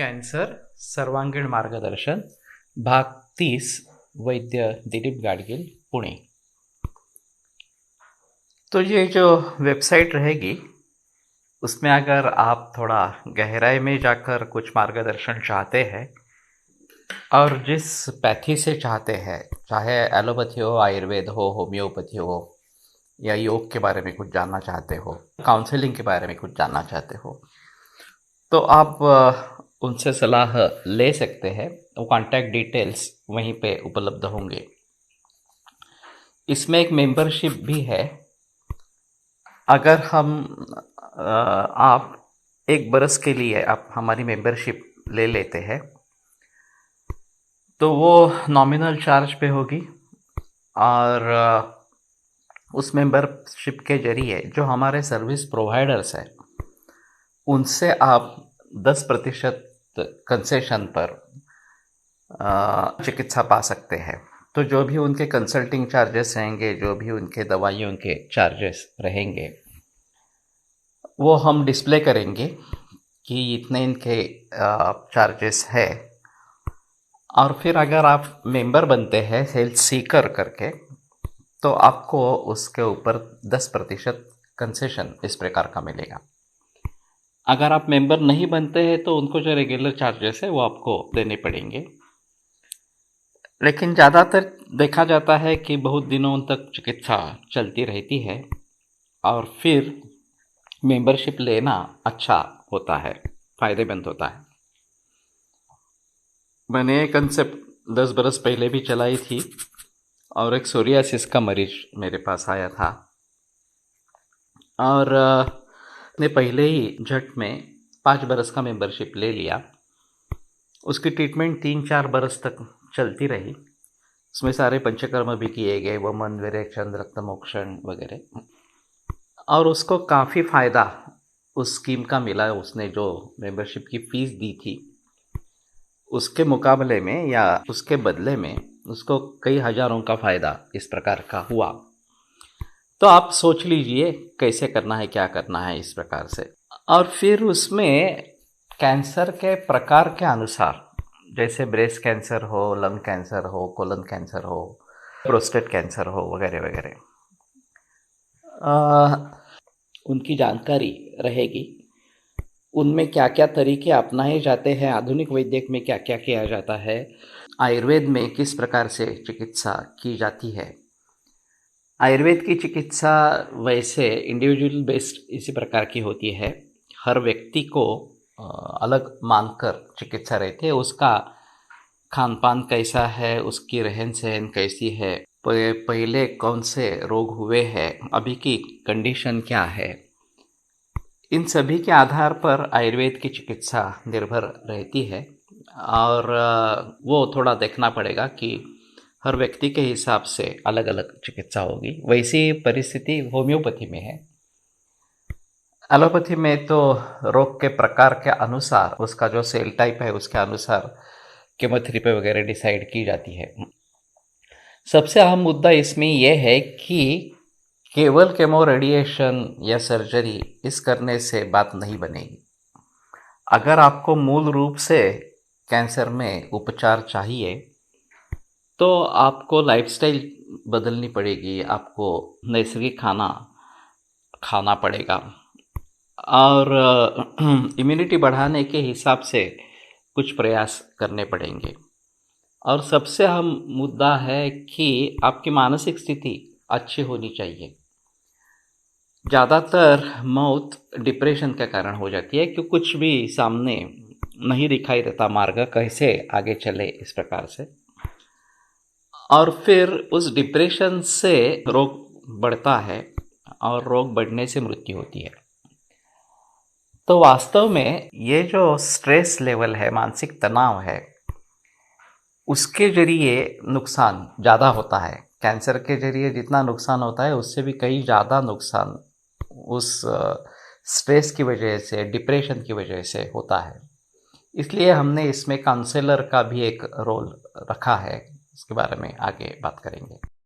Cancer सर्वांगीण मार्गदर्शन भाग 30 वैद्य दिलीप गाडगिल पुणे। तो ये जो वेबसाइट रहेगी उसमें अगर आप थोड़ा गहराई में जाकर कुछ मार्गदर्शन चाहते हैं और जिस पैथी से चाहते हैं, चाहे एलोपैथी हो, आयुर्वेद हो, होम्योपैथी हो या योग के बारे में कुछ जानना चाहते हो, काउंसलिंग के बारे में कुछ जानना चाहते हो, तो आप उनसे सलाह ले सकते हैं। वो कॉन्टैक्ट डिटेल्स वहीं पे उपलब्ध होंगे। इसमें एक मेंबरशिप भी है। अगर आप 1 बरस के लिए आप हमारी मेंबरशिप ले लेते हैं तो वो नॉमिनल चार्ज पे होगी और उस मेंबरशिप के जरिए जो हमारे सर्विस प्रोवाइडर्स हैं उनसे आप 10% कंसेशन पर चिकित्सा पा सकते हैं। तो जो भी उनके कंसल्टिंग चार्जेस रहेंगे, जो भी उनके दवाइयों के चार्जेस रहेंगे, वो हम डिस्प्ले करेंगे कि इतने इनके चार्जेस है। और फिर अगर आप मेंबर बनते हैं हेल्थ सीकर करके, तो आपको उसके ऊपर 10% कंसेशन इस प्रकार का मिलेगा। अगर आप मेंबर नहीं बनते हैं तो उनको जो रेगुलर चार्जेस है वो आपको देने पड़ेंगे। लेकिन ज़्यादातर देखा जाता है कि बहुत दिनों तक चिकित्सा चलती रहती है और फिर मेंबरशिप लेना अच्छा होता है, फ़ायदेमंद होता है। मैंने ये कंसेप्ट 10 बरस पहले भी चलाई थी और एक सोरियासिस का मरीज मेरे पास आया था और ने पहले ही झट में 5 बरस का मेंबरशिप ले लिया। उसकी ट्रीटमेंट 3-4 बरस तक चलती रही। उसमें सारे पंचकर्म भी किए गए, वमन, विरेचन, रक्तमोक्षण वगैरह, और उसको काफ़ी फ़ायदा उस स्कीम का मिला। उसने जो मेंबरशिप की फ़ीस दी थी उसके मुकाबले में या उसके बदले में उसको कई हज़ारों का फ़ायदा इस प्रकार का हुआ। तो आप सोच लीजिए कैसे करना है, क्या करना है इस प्रकार से। और फिर उसमें कैंसर के प्रकार के अनुसार, जैसे ब्रेस्ट कैंसर हो, लंग कैंसर हो, कोलन कैंसर हो, प्रोस्टेट कैंसर हो वगैरह वगैरह, उनकी जानकारी रहेगी। उनमें क्या क्या तरीके अपनाए जाते हैं, आधुनिक वैद्यक में क्या क्या किया जाता है, आयुर्वेद में किस प्रकार से चिकित्सा की जाती है। आयुर्वेद की चिकित्सा वैसे इंडिविजुअल बेस्ड इसी प्रकार की होती है। हर व्यक्ति को अलग मानकर चिकित्सा रहती है। उसका खान पान कैसा है, उसकी रहन सहन कैसी है, पहले कौन से रोग हुए हैं, अभी की कंडीशन क्या है, इन सभी के आधार पर आयुर्वेद की चिकित्सा निर्भर रहती है। और वो थोड़ा देखना पड़ेगा कि हर व्यक्ति के हिसाब से अलग अलग चिकित्सा होगी। वैसी परिस्थिति होम्योपैथी में है। एलोपैथी में तो रोग के प्रकार के अनुसार, उसका जो सेल टाइप है उसके अनुसार केमोथेरेपी वगैरह डिसाइड की जाती है। सबसे अहम मुद्दा इसमें यह है कि केवल केमो रेडिएशन या सर्जरी इस करने से बात नहीं बनेगी। अगर आपको मूल रूप से कैंसर में उपचार चाहिए तो आपको लाइफस्टाइल बदलनी पड़ेगी, आपको नैसर्गिक खाना खाना पड़ेगा और इम्यूनिटी बढ़ाने के हिसाब से कुछ प्रयास करने पड़ेंगे। और सबसे अहम मुद्दा है कि आपकी मानसिक स्थिति अच्छी होनी चाहिए। ज़्यादातर मौत डिप्रेशन के कारण हो जाती है कि कुछ भी सामने नहीं दिखाई देता, मार्ग कैसे आगे चले इस प्रकार से। और फिर उस डिप्रेशन से रोग बढ़ता है और रोग बढ़ने से मृत्यु होती है। तो वास्तव में ये जो स्ट्रेस लेवल है, मानसिक तनाव है, उसके जरिए नुकसान ज़्यादा होता है। कैंसर के जरिए जितना नुकसान होता है उससे भी कई ज़्यादा नुकसान उस स्ट्रेस की वजह से, डिप्रेशन की वजह से होता है। इसलिए हमने इसमें काउंसलर का भी एक रोल रखा है। इसके बारे में आगे बात करेंगे।